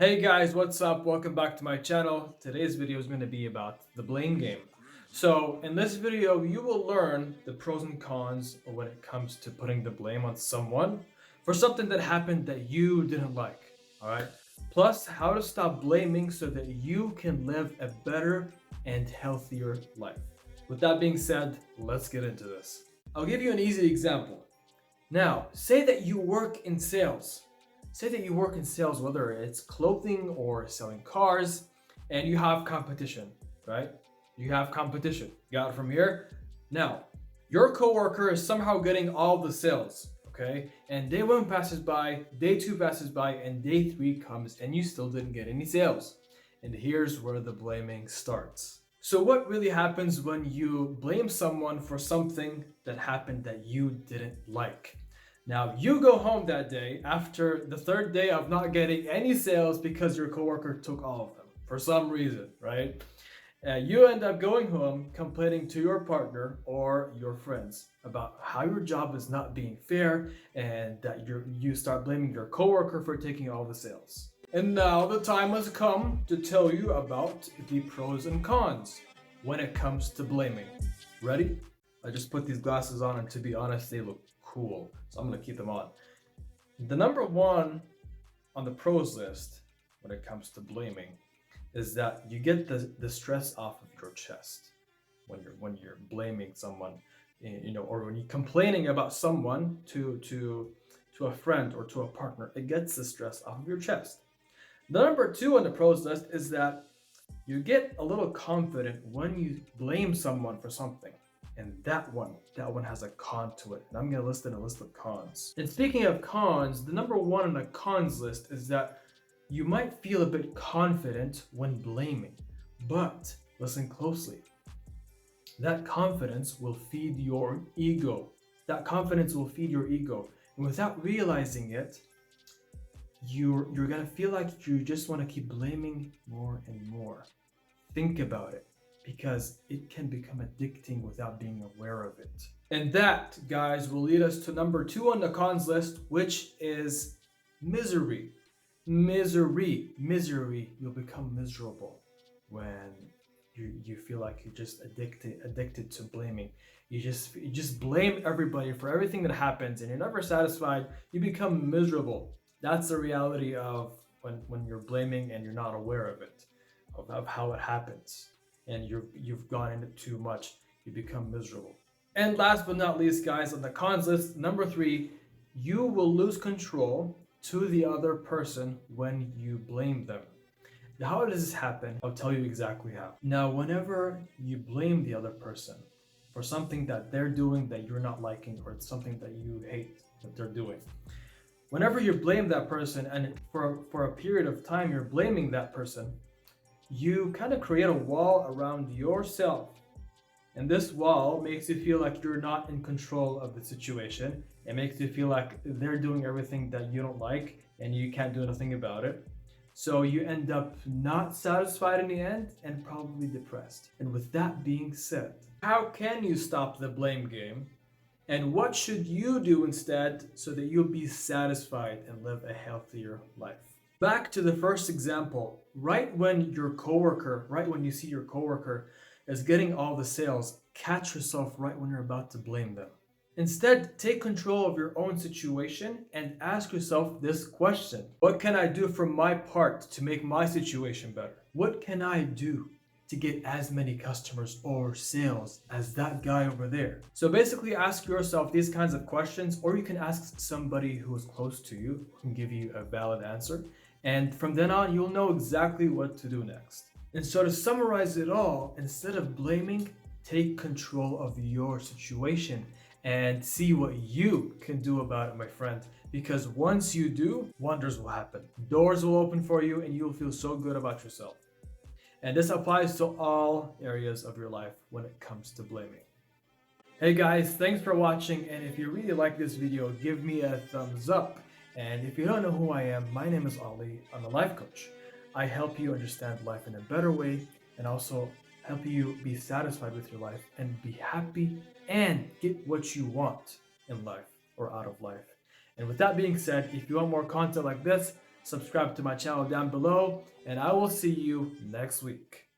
Hey guys, what's up? Welcome back to my channel. Today's video is going to be about the blame game. So in this video, you will learn the pros and cons when it comes to putting the blame on someone for something that happened that you didn't like. All right. Plus, how to stop blaming so that you can live a better and healthier life. With that being said, let's get into this. I'll give you an easy example. Now, say that you work in sales. Say that you work in sales, whether it's clothing or selling cars, and you have competition, right? You have competition. You got it from here. Now, your coworker is somehow getting all the sales, okay? And day one passes by, day two passes by, and day three comes, and you still didn't get any sales. And here's where the blaming starts. So, what really happens when you blame someone for something that happened that you didn't like? Now, you go home that day after the third day of not getting any sales because your coworker took all of them for some reason, right? You end up going home complaining to your partner or your friends about how your job is not being fair and that you start blaming your coworker for taking all the sales. And now the time has come to tell you about the pros and cons when it comes to blaming. Ready? I just put these glasses on, and to be honest, they look cool, so I'm gonna keep them on. The number one on the pros list when it comes to blaming is that you get the stress off of your chest when you're blaming someone, or when you're complaining about someone to a friend or to a partner. It gets the stress off of your chest. The number two on the pros list is that you get a little confident when you blame someone for something. And that one has a con to it. And I'm gonna list in a list of cons. And speaking of cons, the number one on the cons list is that you might feel a bit confident when blaming. But listen closely. That confidence will feed your ego. That confidence will feed your ego. And without realizing it, you're gonna feel like you just want to keep blaming more and more. Think about it, because it can become addicting without being aware of it. And that, guys, will lead us to number two on the cons list, which is misery. Misery. You'll become miserable when you feel like you're just addicted to blaming. You just blame everybody for everything that happens, and you're never satisfied. You become miserable. That's the reality of when you're blaming and you're not aware of it, of how it happens, and you've gone into too much. You become miserable. And last but not least, guys, on the cons list, number three, you will lose control to the other person when you blame them. Now, how does this happen? I'll tell you exactly how. Now, whenever you blame the other person for something that they're doing that you're not liking, or it's something that you hate that they're doing, whenever you blame that person, and for a period of time you're blaming that person, you kind of create a wall around yourself. And this wall makes you feel like you're not in control of the situation. It makes you feel like they're doing everything that you don't like and you can't do anything about it. So you end up not satisfied in the end and probably depressed. And with that being said, how can you stop the blame game? And what should you do instead so that you'll be satisfied and live a healthier life? Back to the first example, right when you see your coworker is getting all the sales, catch yourself right when you're about to blame them. Instead, take control of your own situation and ask yourself this question: what can I do for my part to make my situation better? What can I do to get as many customers or sales as that guy over there? So basically ask yourself these kinds of questions, or you can ask somebody who is close to you who can give you a valid answer. And from then on, you'll know exactly what to do next. And so to summarize it all, instead of blaming, take control of your situation and see what you can do about it, my friend. Because once you do, wonders will happen. Doors will open for you and you'll feel so good about yourself. And this applies to all areas of your life when it comes to blaming. Hey guys, thanks for watching, and if you really like this video, give me a thumbs up. And if you don't know who I am, my name is Ali. I'm a life coach. I help you understand life in a better way and also help you be satisfied with your life and be happy and get what you want in life or out of life. And with that being said, if you want more content like this, subscribe to my channel down below, and I will see you next week.